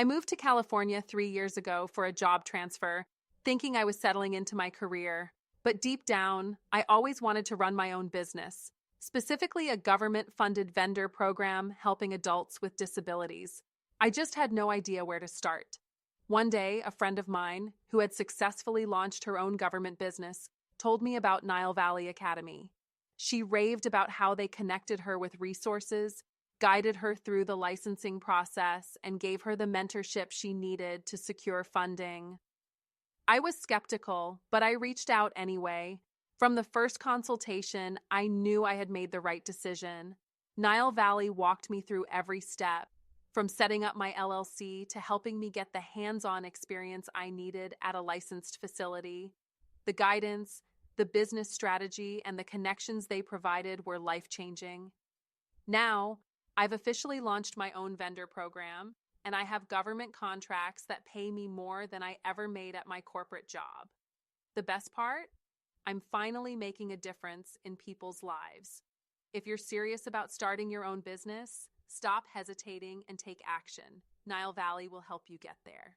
I moved to California 3 years ago for a job transfer, thinking I was settling into my career. But deep down, I always wanted to run my own business, specifically a government-funded vendor program helping adults with disabilities. I just had no idea where to start. One day, a friend of mine, who had successfully launched her own government business, told me about Nile Valley Academy. She raved about how they connected her with resources, guided her through the licensing process, and gave her the mentorship she needed to secure funding. I was skeptical, but I reached out anyway. From the first consultation, I knew I had made the right decision. Nile Valley walked me through every step, from setting up my LLC to helping me get the hands-on experience I needed at a licensed facility. The guidance, the business strategy, and the connections they provided were life-changing. Now, I've officially launched my own vendor program, and I have government contracts that pay me more than I ever made at my corporate job. The best part? I'm finally making a difference in people's lives. If you're serious about starting your own business, stop hesitating and take action. Nile Valley will help you get there.